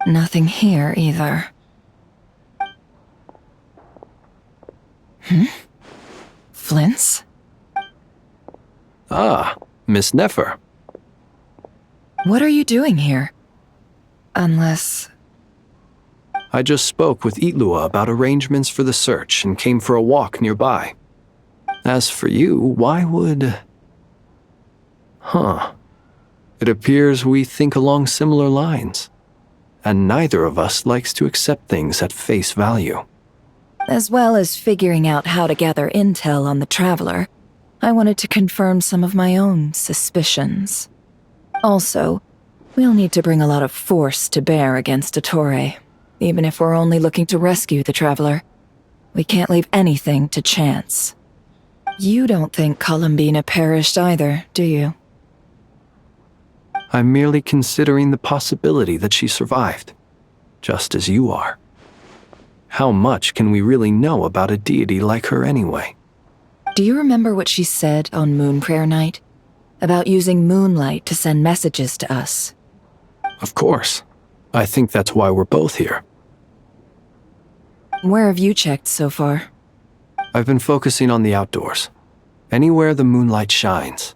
Nothing here either. Flints? Ah, Miss Nefer. What are you doing here? Unless... I just spoke with Itlua about arrangements for the search and came for a walk nearby. As for you, why would... It appears we think along similar lines, and neither of us likes to accept things at face value. As well as figuring out how to gather intel on the Traveler, I wanted to confirm some of my own suspicions. Also, we'll need to bring a lot of force to bear against Ettore, even if we're only looking to rescue the Traveler. We can't leave anything to chance. You don't think Columbina perished either, do you? I'm merely considering the possibility that she survived, just as you are. How much can we really know about a deity like her anyway? Do you remember what she said on Moon Prayer Night? About using moonlight to send messages to us? Of course. I think that's why we're both here. Where have you checked so far? I've been focusing on the outdoors. Anywhere the moonlight shines.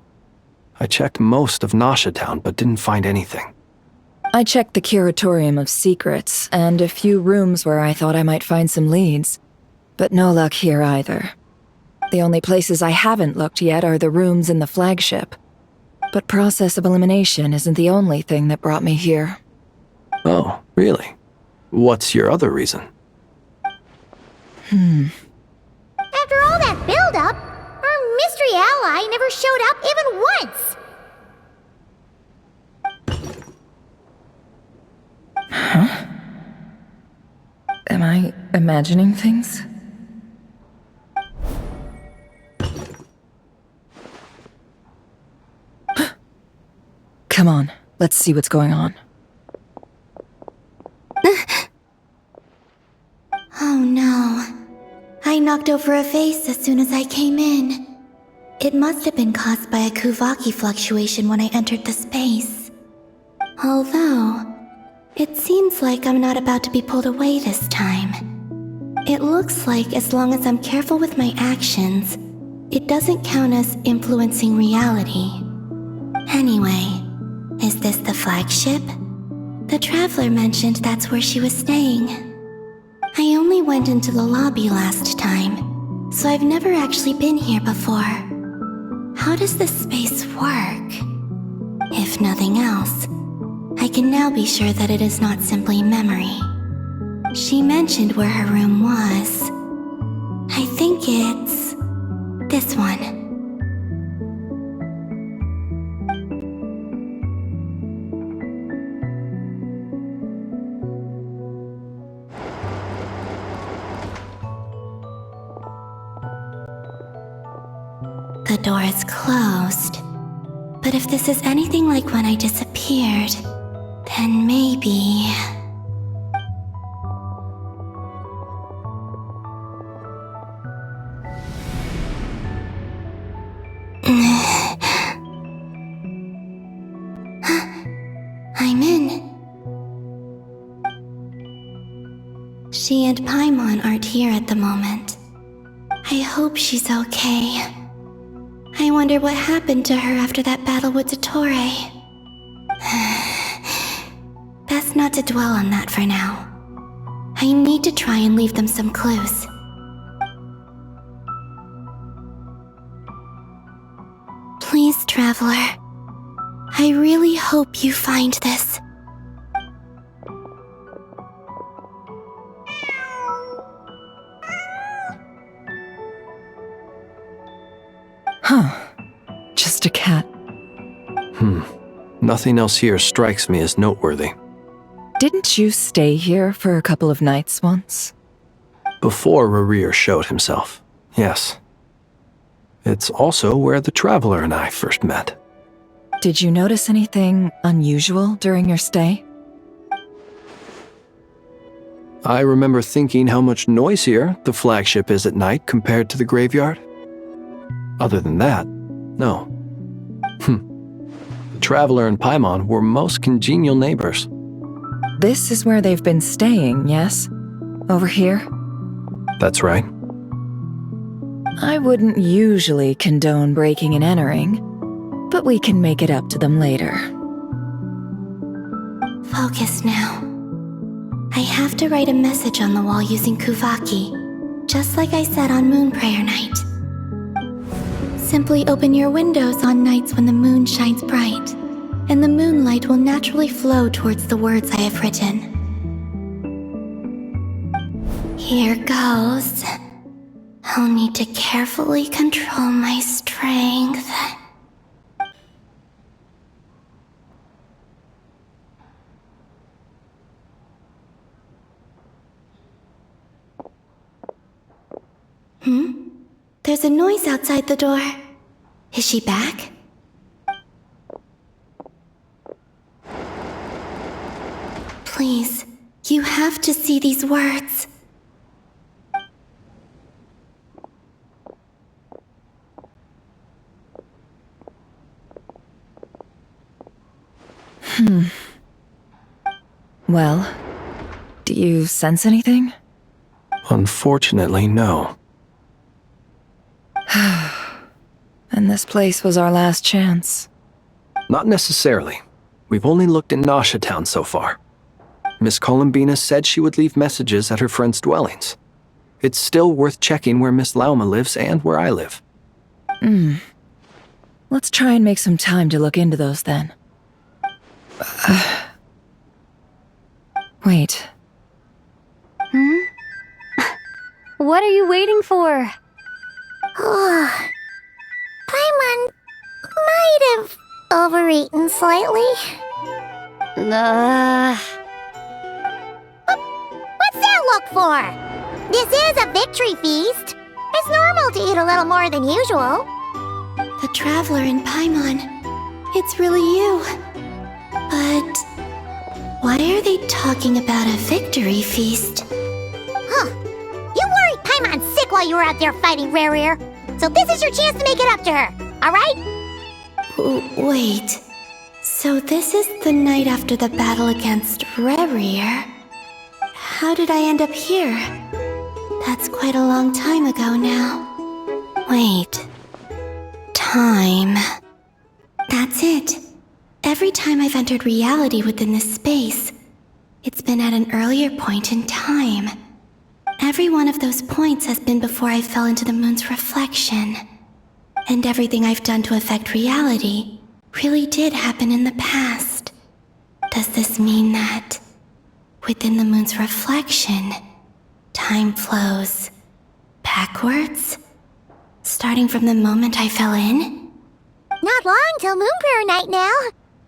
I checked most of Nasha Town, but didn't find anything. I checked the Curatorium of Secrets, and a few rooms where I thought I might find some leads. But no luck here either. The only places I haven't looked yet are the rooms in the flagship. But process of elimination isn't the only thing that brought me here. Oh, really? What's your other reason? After all that build-up, our mystery ally never showed up even once! Huh? Am I imagining things? Come on, let's see what's going on. Oh no. I knocked over a vase as soon as I came in. It must have been caused by a Kuvaki fluctuation when I entered the space. Although, it seems like I'm not about to be pulled away this time. It looks like as long as I'm careful with my actions, it doesn't count as influencing reality. Anyway, is this the flagship? The Traveler mentioned that's where she was staying. I only went into the lobby last time, so I've never actually been here before. How does this space work? If nothing else, I can now be sure that it is not simply memory. She mentioned where her room was. I think it's... this one. The door is closed. But if this is anything like when I disappeared, then maybe... I'm in. She and Paimon aren't here at the moment. I hope she's okay. I wonder what happened to her after that battle with Ettore. Best not to dwell on that for now. I need to try and leave them some clues. Please, Traveler. I really hope you find this. Huh. Just a cat. Nothing else here strikes me as noteworthy. Didn't you stay here for a couple of nights once? Before Rarir showed himself, yes. It's also where the Traveler and I first met. Did you notice anything unusual during your stay? I remember thinking how much noisier the flagship is at night compared to the graveyard. Other than that, no. The Traveler and Paimon were most congenial neighbors. This is where they've been staying, yes? Over here? That's right. I wouldn't usually condone breaking and entering, but we can make it up to them later. Focus now. I have to write a message on the wall using Kuvaki, just like I said on Moon Prayer Night. Simply open your windows on nights when the moon shines bright, and the moonlight will naturally flow towards the words I have written. Here goes. I'll need to carefully control my strength. There's a noise outside the door. Is she back? Please, you have to see these words. Well, do you sense anything? Unfortunately, no. And this place was our last chance. Not necessarily. We've only looked in Nasha Town so far. Miss Columbina said she would leave messages at her friends' dwellings. It's still worth checking where Miss Lauma lives and where I live. Let's try and make some time to look into those then. Wait. What are you waiting for? Paimon might have overeaten slightly. What's that look for? This is a victory feast. It's normal to eat a little more than usual. The Traveler and Paimon. It's really you. But why are they talking about a victory feast? You worried Paimon sick while you were out there fighting Rare. So this is your chance to make it up to her, alright? Wait. So this is the night after the battle against Rarier. How did I end up here? That's quite a long time ago now. Wait. Time. That's it. Every time I've entered reality within this space, it's been at an earlier point in time. Every one of those points has been before I fell into the moon's reflection. And everything I've done to affect reality really did happen in the past. Does this mean that, within the moon's reflection, time flows backwards? Starting from the moment I fell in? Not long till Moon Prayer Night now.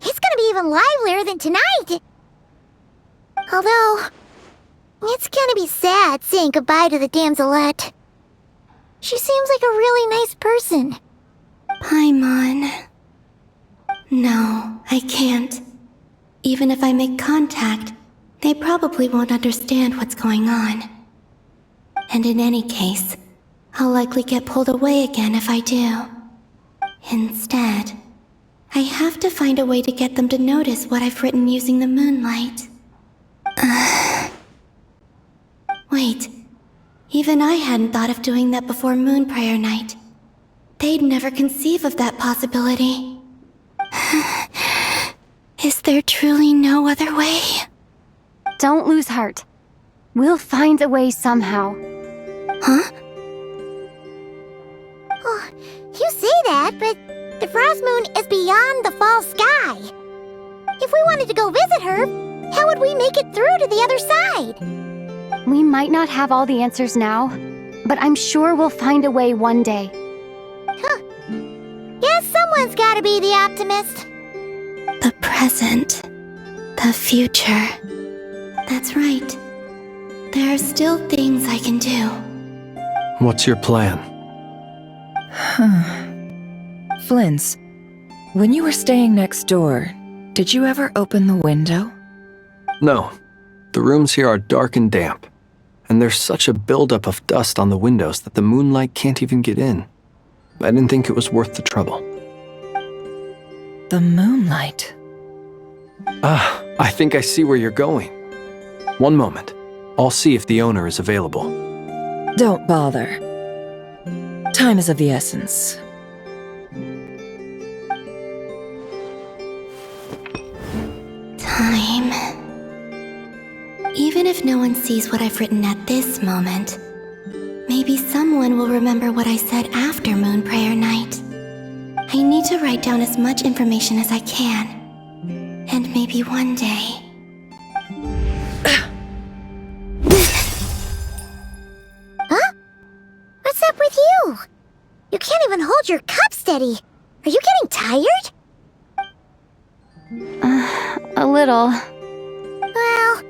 It's gonna be even livelier than tonight. Although, it's gonna be sad saying goodbye to the damselette. She seems like a really nice person. Paimon. No, I can't. Even if I make contact, they probably won't understand what's going on. And in any case, I'll likely get pulled away again if I do. Instead, I have to find a way to get them to notice what I've written using the moonlight. Wait, even I hadn't thought of doing that before Moon Prayer Night. They'd never conceive of that possibility. Is there truly no other way? Don't lose heart. We'll find a way somehow. Huh? Oh, you say that, but the Frost Moon is beyond the fall sky. If we wanted to go visit her, how would we make it through to the other side? We might not have all the answers now, but I'm sure we'll find a way one day. Guess someone's gotta be the optimist. The present. The future. That's right. There are still things I can do. What's your plan? Flint's, when you were staying next door, did you ever open the window? No. The rooms here are dark and damp, and there's such a buildup of dust on the windows that the moonlight can't even get in. I didn't think it was worth the trouble. the moonlight. Ah, I think I see where you're going. One moment. I'll see if the owner is available. Don't bother. Time is of the essence. Time. Even if no one sees what I've written at this moment, maybe someone will remember what I said after Moon Prayer Night. I need to write down as much information as I can. And maybe one day... Huh? What's up with you? You can't even hold your cup steady. Are you getting tired? A little. Well,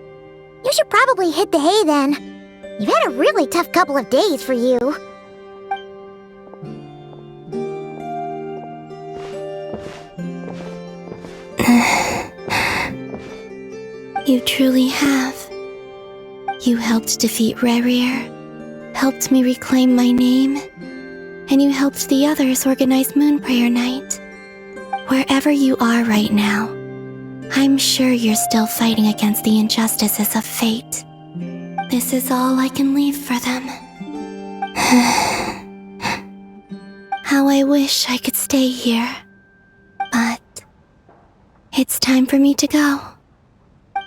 you should probably hit the hay then. You've had a really tough couple of days for you. You truly have. You helped defeat Rerir, helped me reclaim my name, and you helped the others organize Moon Prayer Night. Wherever you are right now, I'm sure you're still fighting against the injustices of fate. This is all I can leave for them. How I wish I could stay here. But it's time for me to go.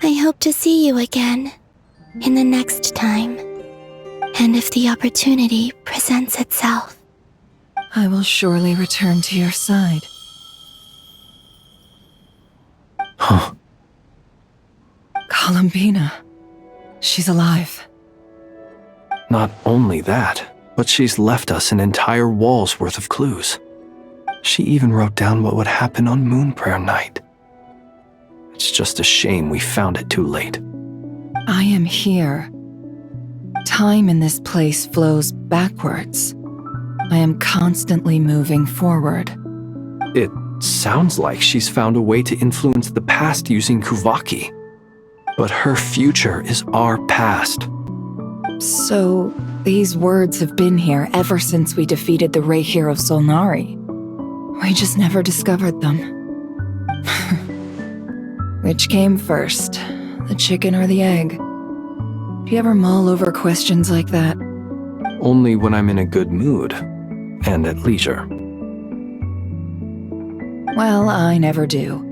I hope to see you again in the next time. And if the opportunity presents itself. I will surely return to your side. Huh. Columbina. She's alive. Not only that, but she's left us an entire wall's worth of clues. She even wrote down what would happen on Moon Prayer Night. It's just a shame we found it too late. I am here. Time in this place flows backwards. I am constantly moving forward. It sounds like she's found a way to influence the past using Kuvaki. But her future is our past. So, these words have been here ever since we defeated the Ray Hero Solnari. We just never discovered them. Which came first, the chicken or the egg? Do you ever mull over questions like that? Only when I'm in a good mood and at leisure. Well, I never do.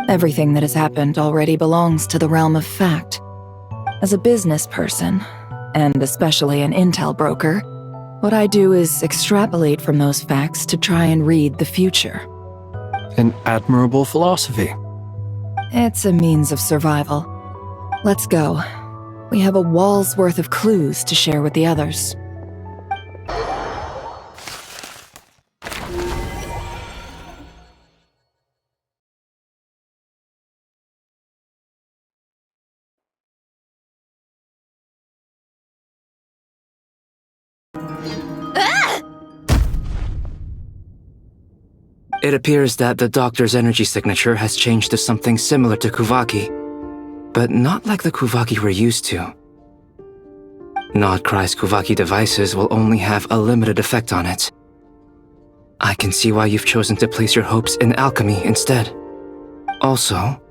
Everything that has happened already belongs to the realm of fact. As a business person, and especially an intel broker, what I do is extrapolate from those facts to try and read the future. An admirable philosophy. It's a means of survival. Let's go. We have a wall's worth of clues to share with the others. It appears that the doctor's energy signature has changed to something similar to Kuvaki, but not like the Kuvaki we're used to. Nodcry's Kuvaki devices will only have a limited effect on it. I can see why you've chosen to place your hopes in alchemy instead. Also,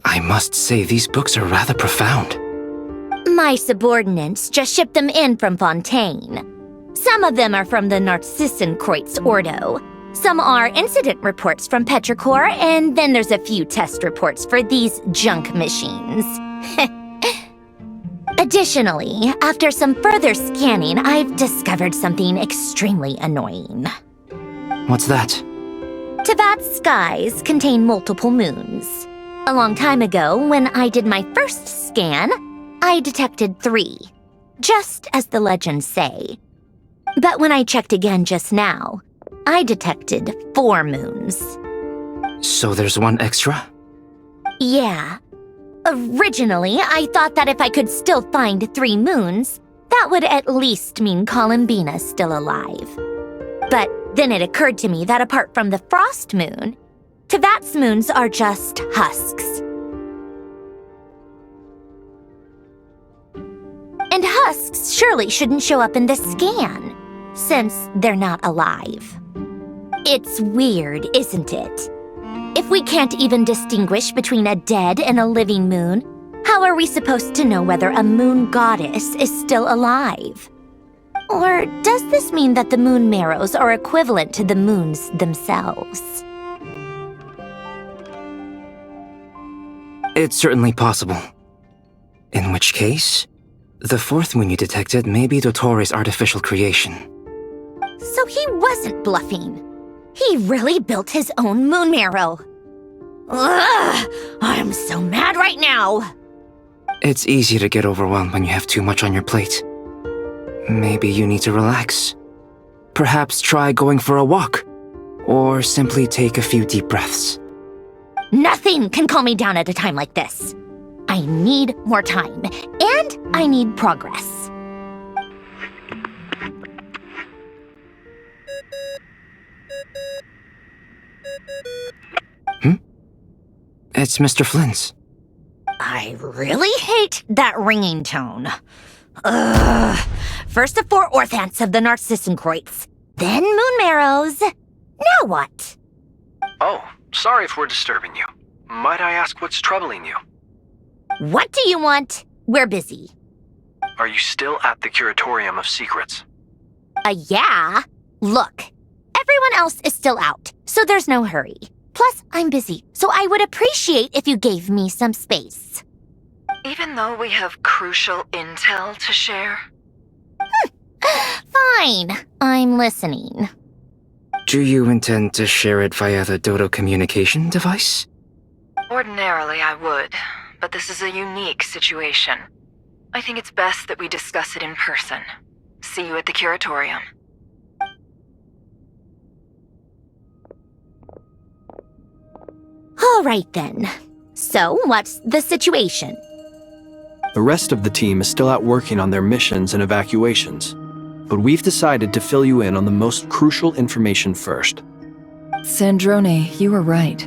I must say these books are rather profound. My subordinates just shipped them in from Fontaine. Some of them are from the Narcissenkreuz Ordo. Some are incident reports from Petrichor, and then there's a few test reports for these junk machines. Additionally, after some further scanning, I've discovered something extremely annoying. What's that? Teyvat's skies contain multiple moons. A long time ago, when I did my first scan, I detected 3, just as the legends say. But when I checked again just now, I detected 4 moons. So there's one extra? Yeah. Originally, I thought that if I could still find 3 moons, that would at least mean Columbina's still alive. But then it occurred to me that apart from the frost moon, Teyvat's moons are just husks. And husks surely shouldn't show up in the scan, since they're not alive. It's weird, isn't it? If we can't even distinguish between a dead and a living moon, how are we supposed to know whether a moon goddess is still alive? Or does this mean that the moon marrows are equivalent to the moons themselves? It's certainly possible. In which case, the fourth moon you detected may be Dottores' artificial creation. So he wasn't bluffing. He really built his own moon marrow. Ugh! I'm so mad right now! It's easy to get overwhelmed when you have too much on your plate. Maybe you need to relax. Perhaps try going for a walk, or simply take a few deep breaths. Nothing can calm me down at a time like this. I need more time, and I need progress. It's Mr. Flynn's. I really hate that ringing tone. Ugh. First the four orthants of the Narcissenkreuz, then moon marrows. Now what? Oh, sorry if we're disturbing you. Might I ask what's troubling you? What do you want? We're busy. Are you still at the Curatorium of Secrets? Yeah. Look, everyone else is still out, so there's no hurry. Plus, I'm busy, so I would appreciate if you gave me some space. Even though we have crucial intel to share? Fine, I'm listening. Do you intend to share it via the Dodo communication device? Ordinarily, I would, but this is a unique situation. I think it's best that we discuss it in person. See you at the Curatorium. All right then. So, what's the situation? The rest of the team is still out working on their missions and evacuations, but we've decided to fill you in on the most crucial information first. Sandrone, you were right.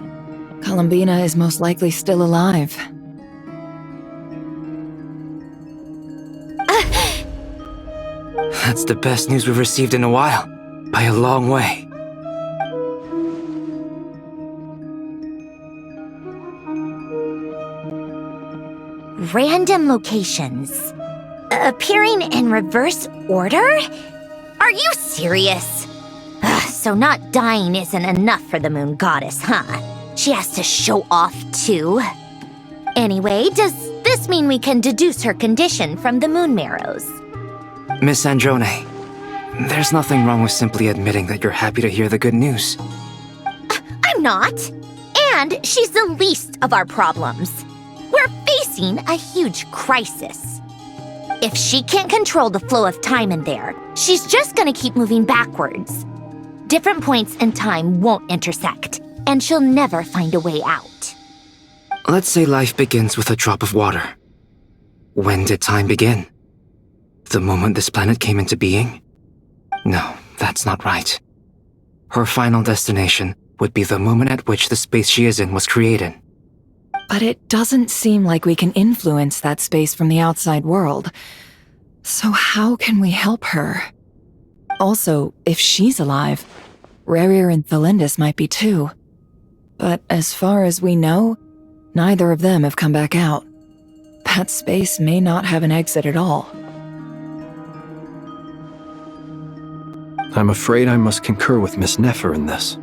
Columbina is most likely still alive. That's the best news we've received in a while, by a long way. Random locations. Appearing in reverse order? Are you serious? So not dying isn't enough for the moon goddess, huh? She has to show off too. Anyway, does this mean we can deduce her condition from the moon marrows? Miss Sandrone, there's nothing wrong with simply admitting that you're happy to hear the good news. I'm not. And she's the least of our problems. We're facing a huge crisis. If she can't control the flow of time in there, she's just gonna keep moving backwards. Different points in time won't intersect, and she'll never find a way out. Let's say life begins with a drop of water. When did time begin? The moment this planet came into being? No, that's not right. Her final destination would be the moment at which the space she is in was created. But it doesn't seem like we can influence that space from the outside world. So how can we help her? Also, if she's alive, Rerir and Thalindus might be too. But as far as we know, neither of them have come back out. That space may not have an exit at all. I'm afraid I must concur with Miss Nefer in this.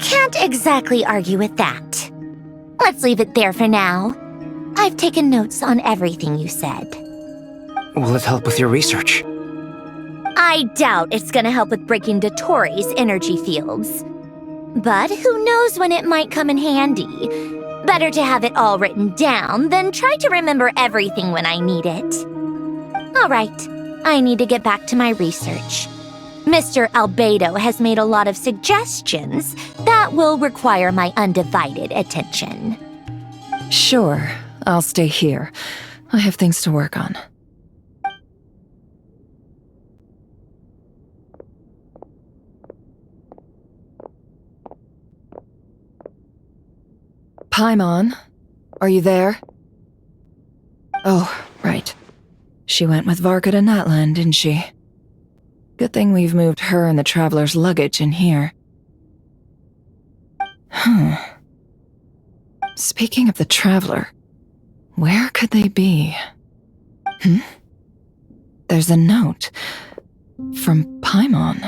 Can't exactly argue with that. Let's leave it there for now. I've taken notes on everything you said. Will it help with your research? I doubt it's gonna help with breaking Dottores' energy fields. But who knows when it might come in handy. Better to have it all written down than try to remember everything when I need it. All right, I need to get back to my research. Mr. Albedo has made a lot of suggestions that will require my undivided attention. Sure, I'll stay here. I have things to work on. Paimon, are you there? Oh, right. She went with Varka to Natlan, didn't she? Good thing we've moved her and the Traveler's luggage in here. Speaking of the Traveler, where could they be? There's a note from Paimon.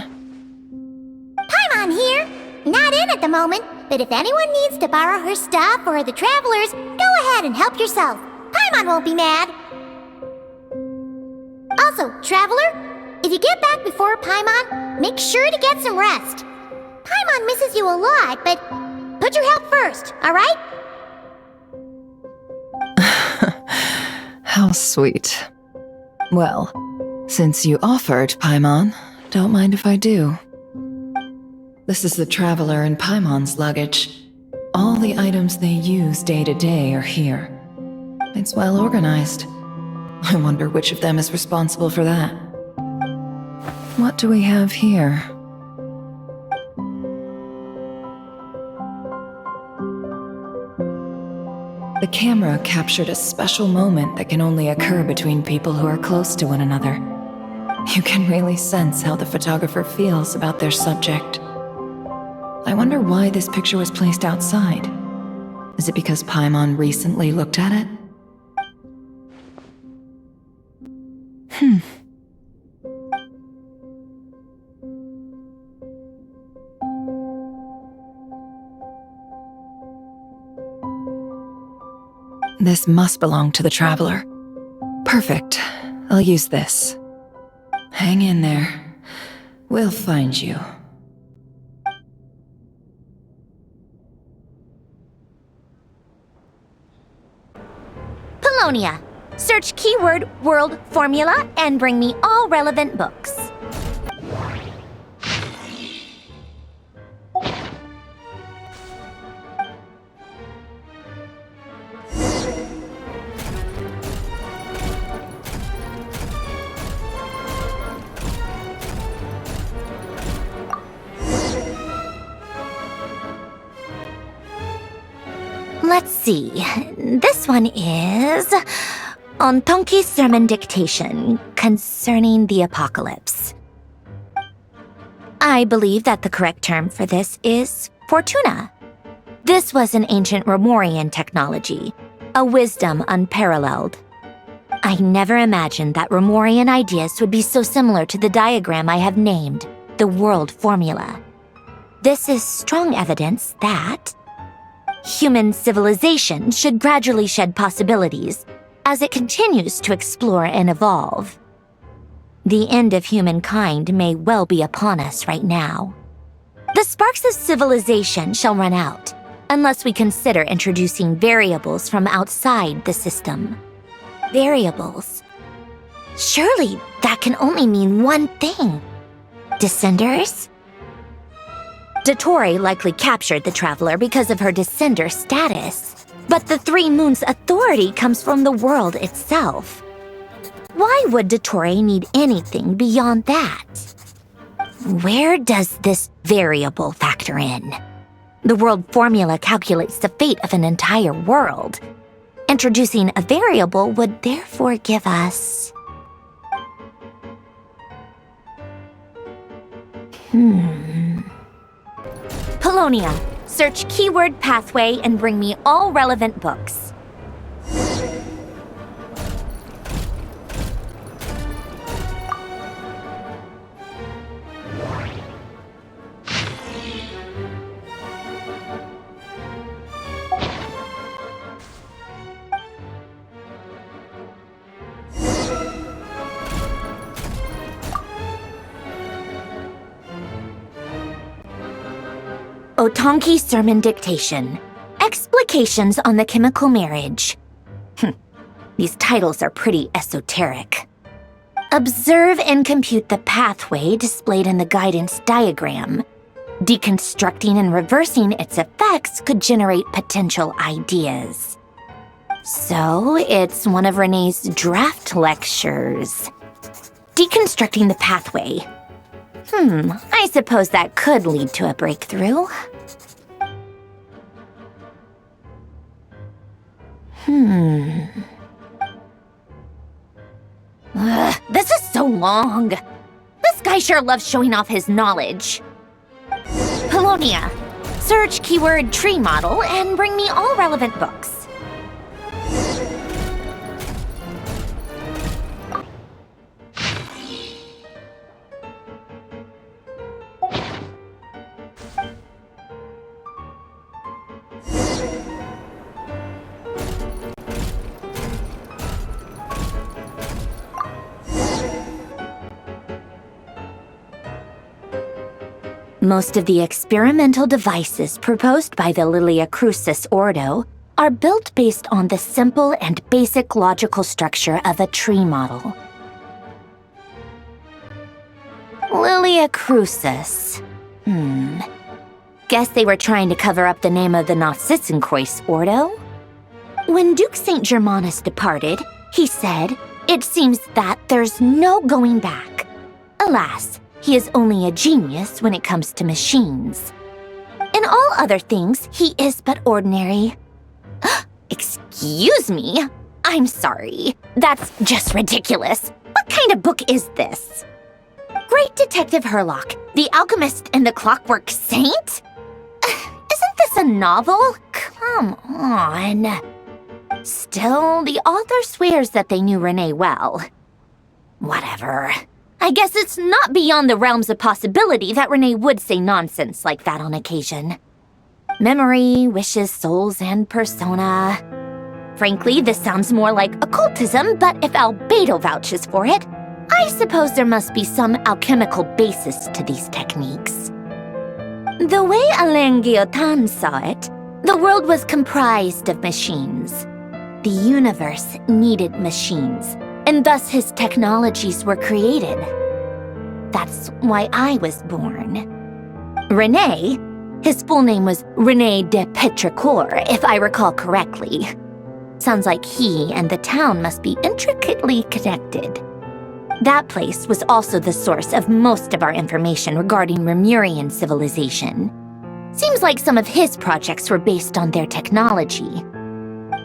Paimon here. Not in at the moment, but if anyone needs to borrow her stuff or the Travelers, go ahead and help yourself. Paimon won't be mad. Also, Traveler, if you get back before Paimon, make sure to get some rest. Paimon misses you a lot, but put your health first, alright? How sweet. Well, since you offered, Paimon, don't mind if I do. This is the Traveler and Paimon's luggage. All the items they use day to day are here. It's well organized. I wonder which of them is responsible for that. What do we have here? The camera captured a special moment that can only occur between people who are close to one another. You can really sense how the photographer feels about their subject. I wonder why this picture was placed outside. Is it because Paimon recently looked at it? This must belong to the Traveler. Perfect. I'll use this. Hang in there. We'll find you. Polonia. Search keyword world formula and bring me all relevant books. Let's see. This one is on Tonki's sermon dictation concerning the apocalypse. I believe that the correct term for this is Fortuna. This was an ancient Romorian technology, a wisdom unparalleled. I never imagined that Romorian ideas would be so similar to the diagram I have named, the world formula. This is strong evidence that human civilization should gradually shed possibilities as it continues to explore and evolve. The end of humankind may well be upon us right now. The sparks of civilization shall run out unless we consider introducing variables from outside the system. Variables. Surely that can only mean one thing. Descenders? Dottore likely captured the Traveler because of her descender status. But the Three Moons' authority comes from the world itself. Why would Dottore need anything beyond that? Where does this variable factor in? The world formula calculates the fate of an entire world. Introducing a variable would therefore give us... Polonia. Search keyword pathway and bring me all relevant books. Otonki Sermon Dictation. Explications on the Chemical Marriage. These titles are pretty esoteric. Observe and compute the pathway displayed in the guidance diagram. Deconstructing and reversing its effects could generate potential ideas. So, it's one of Renee's draft lectures. Deconstructing the pathway. I suppose that could lead to a breakthrough. This is so long. This guy sure loves showing off his knowledge. Polonia, Search keyword tree model and bring me all relevant books. Most of the experimental devices proposed by the Lilia Crucis Ordo are built based on the simple and basic logical structure of a tree model. Lilia Crucis. Guess they were trying to cover up the name of the Nausitzenkois Ordo? When Duke St. Germanus departed, he said, "It seems that there's no going back." Alas, he is only a genius when it comes to machines. In all other things, he is but ordinary. Excuse me? I'm sorry. That's just ridiculous. What kind of book is this? Great Detective Herlock, The Alchemist and the Clockwork Saint? Isn't this a novel? Come on. Still, the author swears that they knew Renee well. Whatever. I guess it's not beyond the realms of possibility that Renee would say nonsense like that on occasion. Memory, wishes, souls, and persona. Frankly, this sounds more like occultism, but if Albedo vouches for it, I suppose there must be some alchemical basis to these techniques. The way Alain Guillotin saw it, the world was comprised of machines. The universe needed machines, and thus his technologies were created. That's why I was born. René, his full name was René de Petrichor, if I recall correctly. Sounds like he and the town must be intricately connected. That place was also the source of most of our information regarding Remurian civilization. Seems like some of his projects were based on their technology.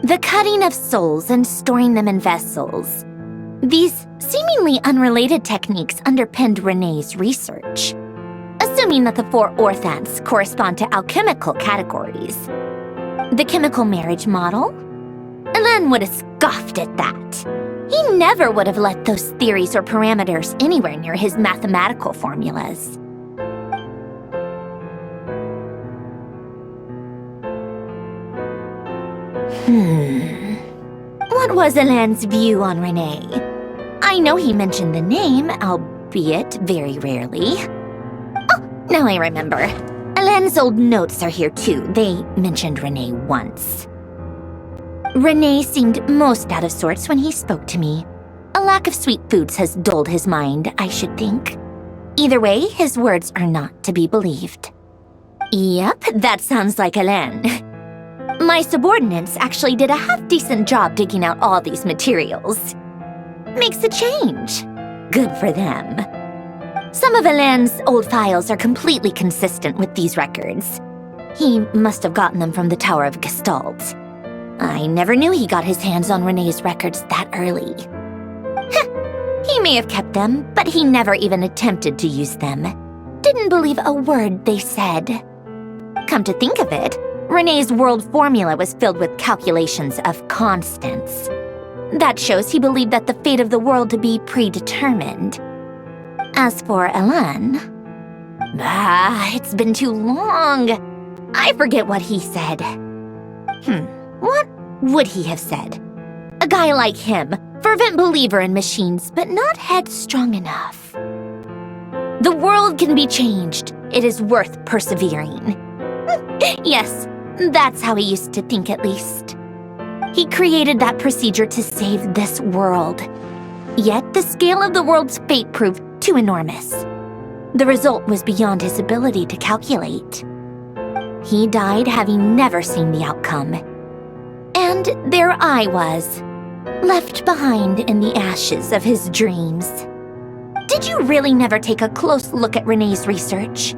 The cutting of souls and storing them in vessels. These seemingly unrelated techniques underpinned René's research. Assuming that the four orthants correspond to alchemical categories. The chemical marriage model? Alain would have scoffed at that. He never would have let those theories or parameters anywhere near his mathematical formulas. What was Alain's view on René? I know he mentioned the name, albeit very rarely. Oh, now I remember. Alain's old notes are here too. They mentioned René once. René seemed most out of sorts when he spoke to me. A lack of sweet foods has dulled his mind, I should think. Either way, his words are not to be believed. Yep, that sounds like Alain. My subordinates actually did a half-decent job digging out all these materials. Makes a change. Good for them. Some of Alain's old files are completely consistent with these records. He must have gotten them from the Tower of Gestalt. I never knew he got his hands on René's records that early. He may have kept them, but he never even attempted to use them. Didn't believe a word they said. Come to think of it, René's world formula was filled with calculations of constants. That shows he believed that the fate of the world to be predetermined. As for Alain... it's been too long. I forget what he said. What would he have said? A guy like him, fervent believer in machines, but not headstrong enough. The world can be changed. It is worth persevering. Yes, that's how he used to think at least. He created that procedure to save this world. Yet the scale of the world's fate proved too enormous. The result was beyond his ability to calculate. He died having never seen the outcome. And there I was, left behind in the ashes of his dreams. Did you really never take a close look at René's research?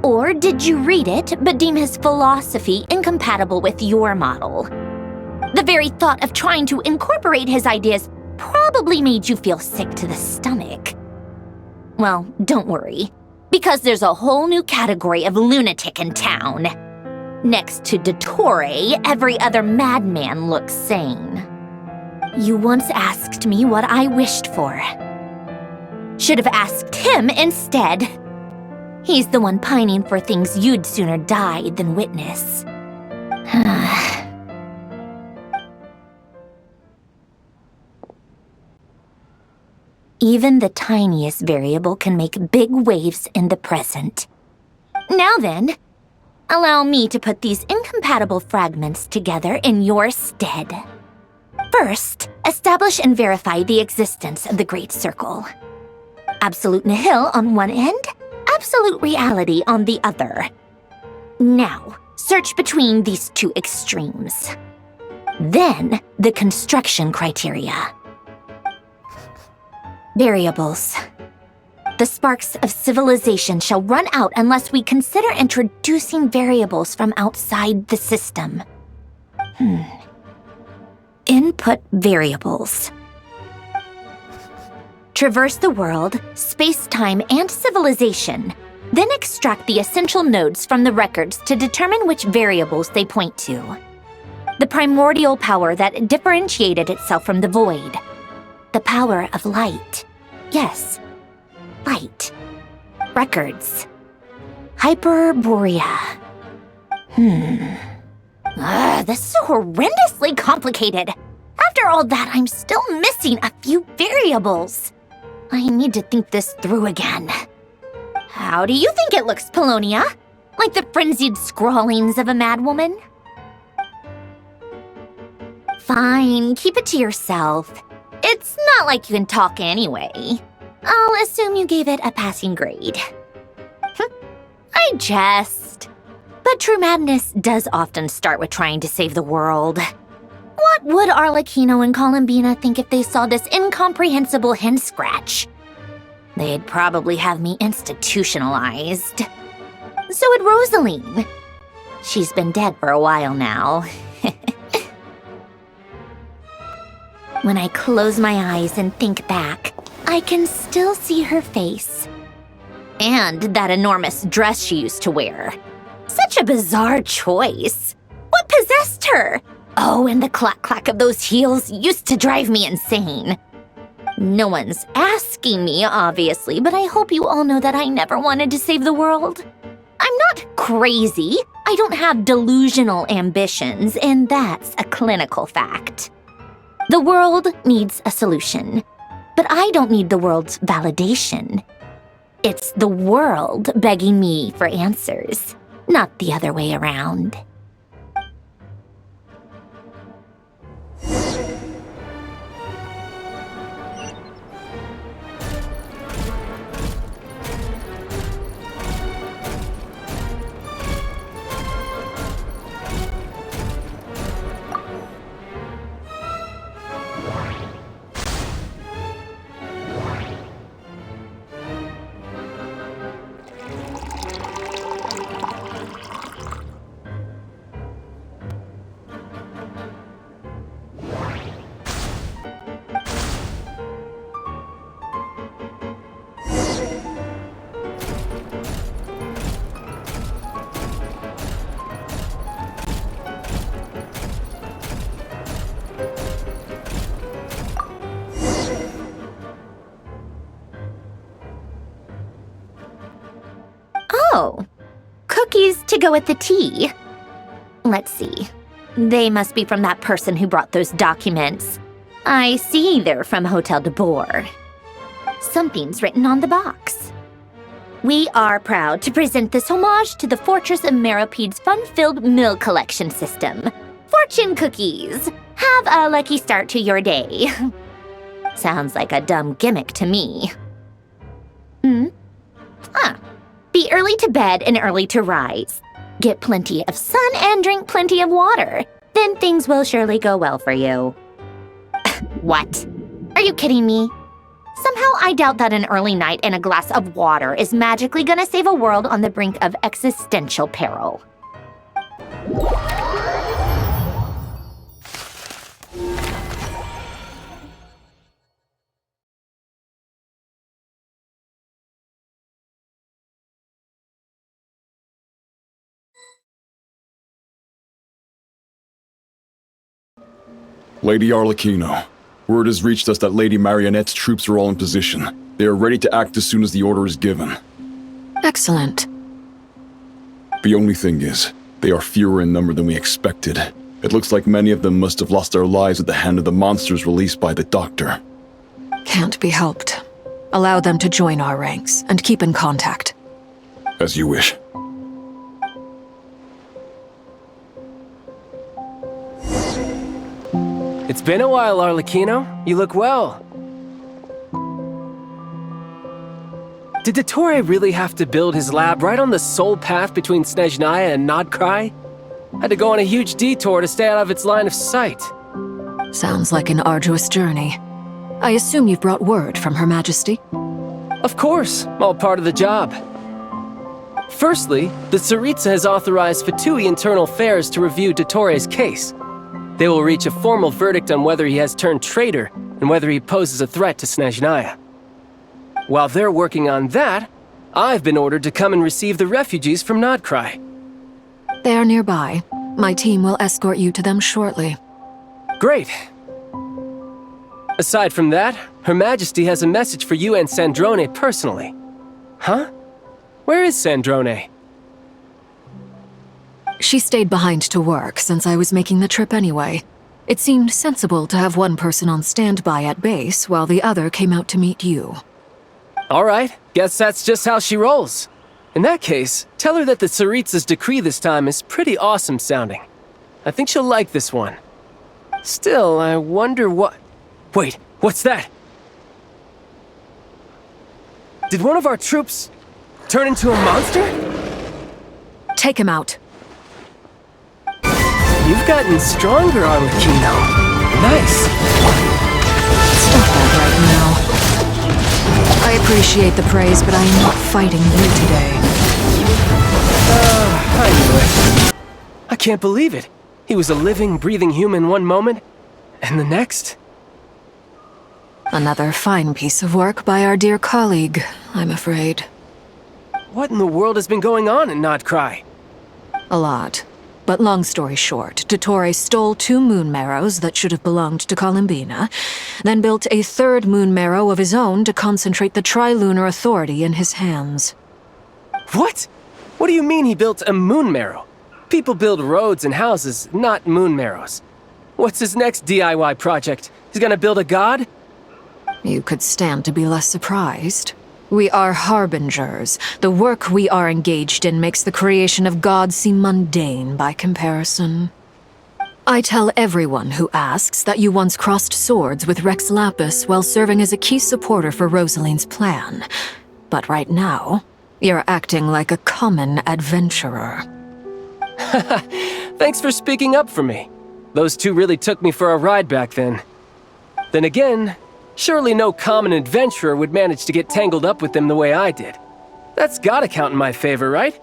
Or did you read it but deem his philosophy incompatible with your model? The very thought of trying to incorporate his ideas probably made you feel sick to the stomach. Well, don't worry. Because there's a whole new category of lunatic in town. Next to Dottore, every other madman looks sane. You once asked me what I wished for. Should have asked him instead. He's the one pining for things you'd sooner die than witness. Even the tiniest variable can make big waves in the present. Now then, allow me to put these incompatible fragments together in your stead. First, establish and verify the existence of the Great Circle. Absolute nihil on one end, absolute reality on the other. Now, search between these two extremes. Then, the construction criteria. Variables. The sparks of civilization shall run out unless we consider introducing variables from outside the system. Input variables. Traverse the world, space-time, and civilization. Then extract the essential nodes from the records to determine which variables they point to. The primordial power that differentiated itself from the void. The power of light. Yes, light. Records. Hyperborea. This is horrendously complicated. After all that, I'm still missing a few variables. I need to think this through again. How do you think it looks, Polonia? Like the frenzied scrawlings of a madwoman? Fine, keep it to yourself. It's not like you can talk anyway. I'll assume you gave it a passing grade. I jest. But true madness does often start with trying to save the world. What would Arlecchino and Columbina think if they saw this incomprehensible hen scratch? They'd probably have me institutionalized. So would Rosaline. She's been dead for a while now. When I close my eyes and think back, I can still see her face. And that enormous dress she used to wear. Such a bizarre choice. What possessed her? Oh, and the clack-clack of those heels used to drive me insane. No one's asking me, obviously, but I hope you all know that I never wanted to save the world. I'm not crazy. I don't have delusional ambitions, and that's a clinical fact. The world needs a solution, but I don't need the world's validation. It's the world begging me for answers, not the other way around. Oh, cookies to go with the tea. Let's see. They must be from that person who brought those documents. I see they're from Hotel de Boer. Something's written on the box. We are proud to present this homage to the Fortress of Meropede's fun-filled mill collection system. Fortune cookies. Have a lucky start to your day. Sounds like a dumb gimmick to me. Be early to bed and early to rise. Get plenty of sun and drink plenty of water. Then things will surely go well for you. What? Are you kidding me? Somehow I doubt that an early night and a glass of water is magically gonna save a world on the brink of existential peril. Lady Arlecchino, word has reached us that Lady Marionette's troops are all in position. They are ready to act as soon as the order is given. Excellent. The only thing is, they are fewer in number than we expected. It looks like many of them must have lost their lives at the hand of the monsters released by the Doctor. Can't be helped. Allow them to join our ranks and keep in contact. As you wish. It's been a while, Arlecchino. You look well. Did Dottore really have to build his lab right on the sole path between Snezhnaya and Nodcry? Had to go on a huge detour to stay out of its line of sight. Sounds like an arduous journey. I assume you've brought word from Her Majesty? Of course, all part of the job. Firstly, the Tsaritsa has authorized Fatui Internal Affairs to review Dottore's case. They will reach a formal verdict on whether he has turned traitor and whether he poses a threat to Snezhnaya. While they're working on that, I've been ordered to come and receive the refugees from Nodcry. They are nearby. My team will escort you to them shortly. Great. Aside from that, Her Majesty has a message for you and Sandrone personally. Huh? Where is Sandrone? She stayed behind to work since I was making the trip anyway. It seemed sensible to have one person on standby at base while the other came out to meet you. All right, guess that's just how she rolls. In that case, tell her that the Tsaritsa's decree this time is pretty awesome sounding. I think she'll like this one. Still, I wonder what... Wait, what's that? Did one of our troops turn into a monster? Take him out. You've gotten stronger, Arlecchino. Nice. It's not bad right now. I appreciate the praise, but I am not fighting you today. I knew it. I can't believe it. He was a living, breathing human one moment, and the next... Another fine piece of work by our dear colleague, I'm afraid. What in the world has been going on in Nodcry? A lot. But long story short, Dottore stole 2 moon marrows that should have belonged to Columbina, then built a 3rd moon marrow of his own to concentrate the Trilunar Authority in his hands. What? What do you mean he built a moon marrow? People build roads and houses, not moon marrows. What's his next DIY project? He's gonna build a god? You could stand to be less surprised. We are harbingers. The work we are engaged in makes the creation of gods seem mundane by comparison. I tell everyone who asks that you once crossed swords with Rex Lapis while serving as a key supporter for Rosaline's plan. But right now, you're acting like a common adventurer. Thanks for speaking up for me. Those 2 really took me for a ride back then. Then again, surely no common adventurer would manage to get tangled up with them the way I did. That's gotta count in my favor, right?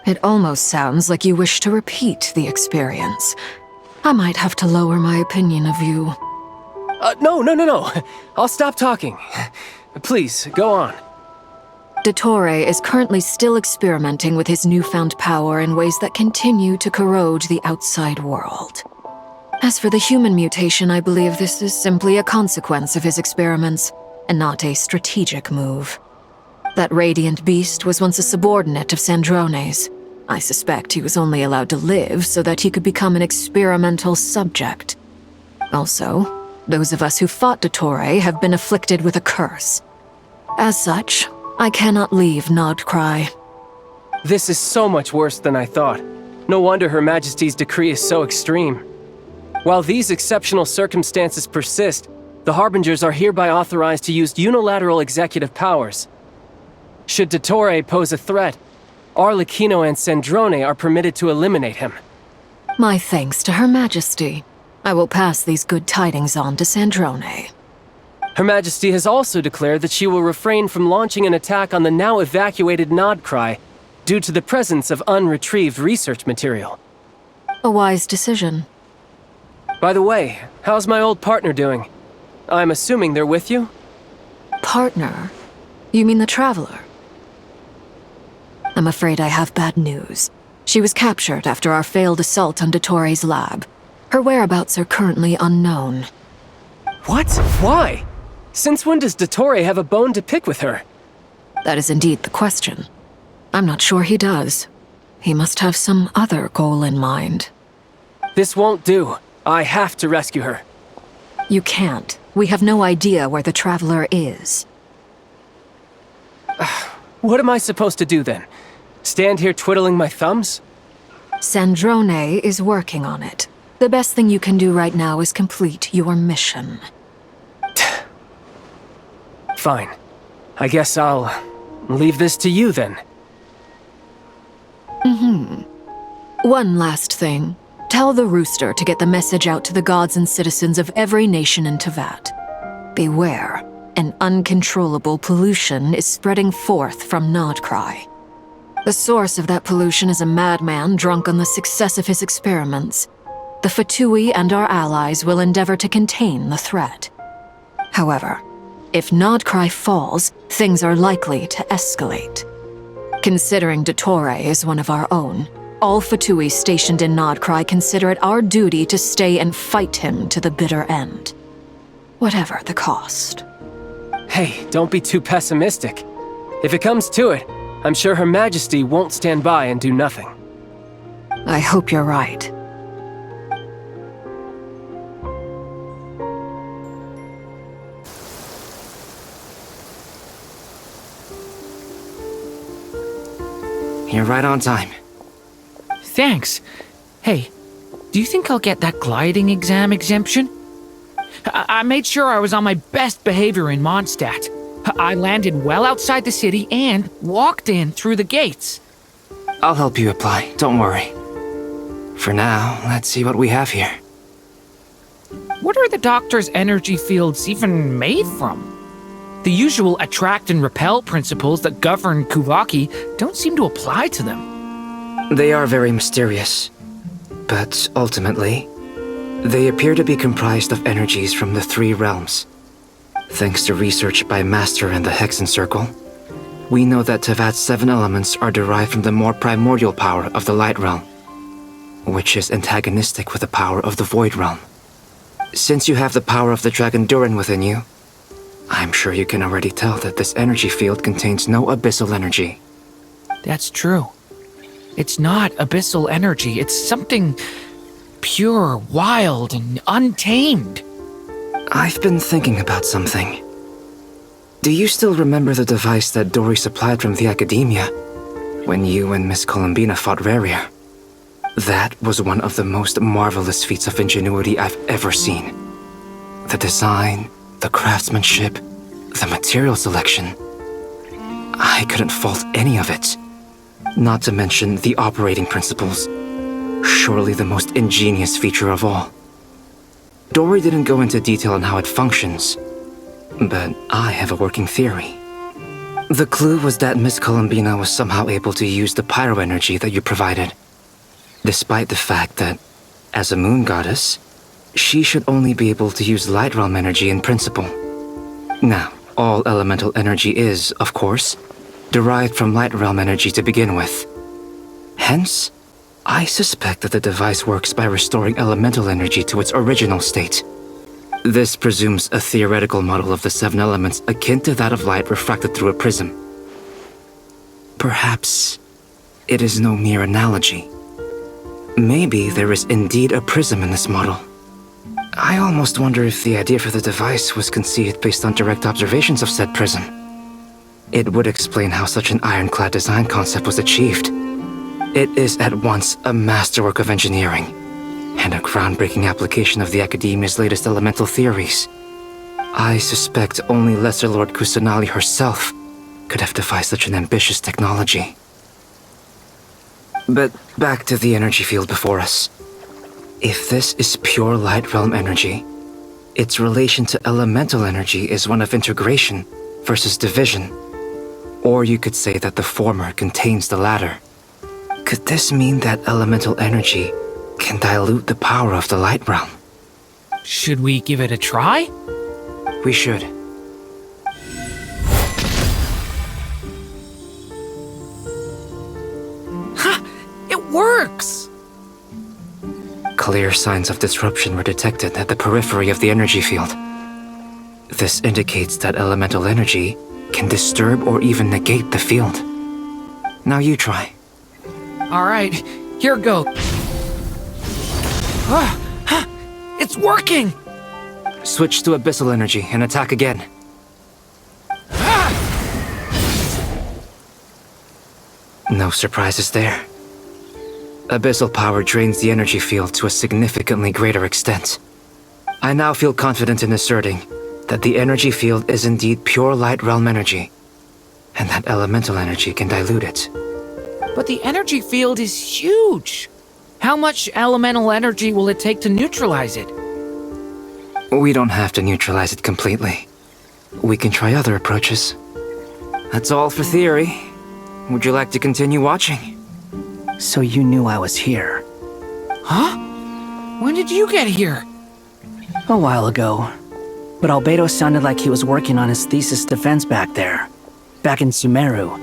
It almost sounds like you wish to repeat the experience. I might have to lower my opinion of you. No. I'll stop talking. Please, go on. Dottore is currently still experimenting with his newfound power in ways that continue to corrode the outside world. As for the human mutation, I believe this is simply a consequence of his experiments, and not a strategic move. That radiant beast was once a subordinate of Sandrone's. I suspect he was only allowed to live so that he could become an experimental subject. Also, those of us who fought Dottore have been afflicted with a curse. As such, I cannot leave Nodcry. This is so much worse than I thought. No wonder Her Majesty's decree is so extreme. While these exceptional circumstances persist, the Harbingers are hereby authorized to use unilateral executive powers. Should Dottore pose a threat, Arlecchino and Sandrone are permitted to eliminate him. My thanks to Her Majesty. I will pass these good tidings on to Sandrone. Her Majesty has also declared that she will refrain from launching an attack on the now evacuated Nodcry due to the presence of unretrieved research material. A wise decision. By the way, how's my old partner doing? I'm assuming they're with you? Partner? You mean the Traveler? I'm afraid I have bad news. She was captured after our failed assault on Dottore's lab. Her whereabouts are currently unknown. What? Why? Since when does Dottore have a bone to pick with her? That is indeed the question. I'm not sure he does. He must have some other goal in mind. This won't do. I have to rescue her. You can't. We have no idea where the Traveler is. What am I supposed to do then? Stand here twiddling my thumbs? Sandrone is working on it. The best thing you can do right now is complete your mission. Fine. I guess I'll leave this to you then. One last thing. Tell the rooster to get the message out to the gods and citizens of every nation in Tevat. Beware. An uncontrollable pollution is spreading forth from Nodcry. The source of that pollution is a madman drunk on the success of his experiments. The Fatui and our allies will endeavor to contain the threat. However, if Nodcry falls, things are likely to escalate. Considering Dottore is one of our own, all Fatui stationed in Nodcry consider it our duty to stay and fight him to the bitter end. Whatever the cost. Hey, don't be too pessimistic. If it comes to it, I'm sure Her Majesty won't stand by and do nothing. I hope you're right. You're right on time. Thanks. Hey, do you think I'll get that gliding exam exemption? I made sure I was on my best behavior in Mondstadt. I landed well outside the city and walked in through the gates. I'll help you apply, don't worry. For now, let's see what we have here. What are the doctor's energy fields even made from? The usual attract and repel principles that govern Kuvaki don't seem to apply to them. They are very mysterious, but ultimately, they appear to be comprised of energies from the three realms. Thanks to research by Master and the Hexen Circle, we know that Tevat's 7 elements are derived from the more primordial power of the Light Realm, which is antagonistic with the power of the Void Realm. Since you have the power of the Dragon Durin within you, I'm sure you can already tell that this energy field contains no abyssal energy. That's true. It's not abyssal energy, it's something pure, wild, and untamed. I've been thinking about something. Do you still remember the device that Dory supplied from the Academia when you and Miss Columbina fought Rarier? That was one of the most marvelous feats of ingenuity I've ever seen. The design, the craftsmanship, the material selection. I couldn't fault any of it. Not to mention the operating principles. Surely the most ingenious feature of all. Dory didn't go into detail on how it functions, but I have a working theory. The clue was that Miss Columbina was somehow able to use the pyro energy that you provided, despite the fact that, as a moon goddess, she should only be able to use Light Realm energy in principle. Now, all elemental energy is, of course, derived from Light Realm energy to begin with. Hence, I suspect that the device works by restoring elemental energy to its original state. This presumes a theoretical model of the 7 elements akin to that of light refracted through a prism. Perhaps it is no mere analogy. Maybe there is indeed a prism in this model. I almost wonder if the idea for the device was conceived based on direct observations of said prism. It would explain how such an ironclad design concept was achieved. It is at once a masterwork of engineering and a groundbreaking application of the Academia's latest elemental theories. I suspect only Lesser Lord Kusanali herself could have devised such an ambitious technology. But back to the energy field before us. If this is pure Light Realm energy, its relation to elemental energy is one of integration versus division. Or you could say that the former contains the latter. Could this mean that elemental energy can dilute the power of the Light Realm? Should we give it a try? We should. Ha! It works! Clear signs of disruption were detected at the periphery of the energy field. This indicates that elemental energy can disturb or even negate the field. Now you try. Alright, here goes. It's working! Switch to abyssal energy and attack again. No surprises there. Abyssal power drains the energy field to a significantly greater extent. I now feel confident in asserting that the energy field is indeed pure light realm energy, and that elemental energy can dilute it. But the energy field is huge! How much elemental energy will it take to neutralize it? We don't have to neutralize it completely. We can try other approaches. That's all for theory. Would you like to continue watching? So you knew I was here. Huh? When did you get here? A while ago. But Albedo sounded like he was working on his thesis defense back there. Back in Sumeru.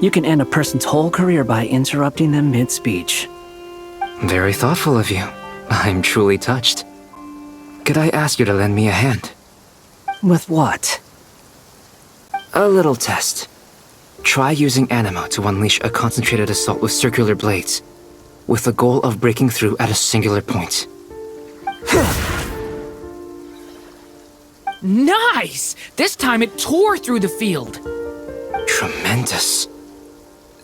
You can end a person's whole career by interrupting them mid-speech. Very thoughtful of you. I'm truly touched. Could I ask you to lend me a hand? With what? A little test. Try using Animo to unleash a concentrated assault with circular blades, with the goal of breaking through at a singular point. Nice! This time it tore through the field. Tremendous.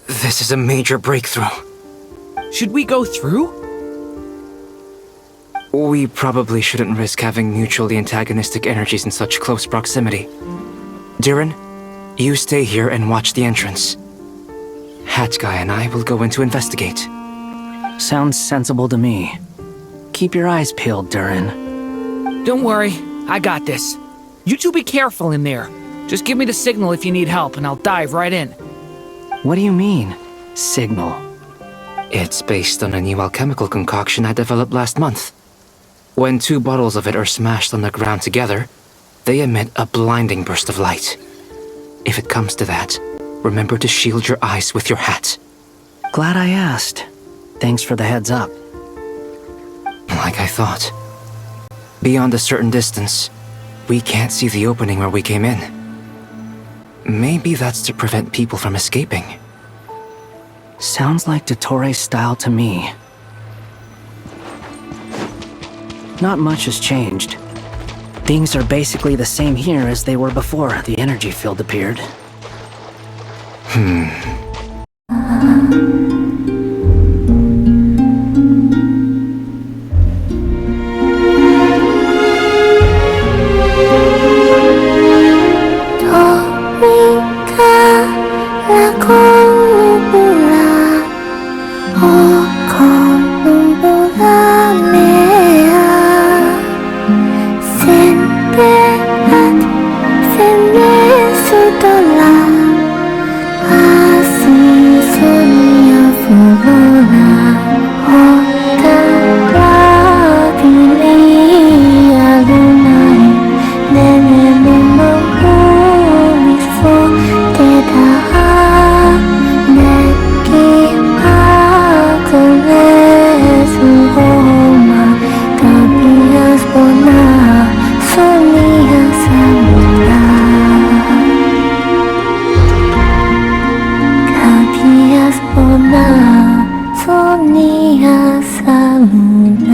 This is a major breakthrough. Should we go through? We probably shouldn't risk having mutually antagonistic energies in such close proximity. Durin, you stay here and watch the entrance. Hat Guy and I will go in to investigate. Sounds sensible to me. Keep your eyes peeled, Durin. Don't worry, I got this. You two be careful in there. Just give me the signal if you need help and I'll dive right in. What do you mean, signal? It's based on a new alchemical concoction I developed last month. When 2 bottles of it are smashed on the ground together, they emit a blinding burst of light. If it comes to that, remember to shield your eyes with your hat. Glad I asked. Thanks for the heads up. Like I thought. Beyond a certain distance, we can't see the opening where we came in. Maybe that's to prevent people from escaping. Sounds like Dottore's style to me. Not much has changed. Things are basically the same here as they were before the energy field appeared. Sonia Samurai.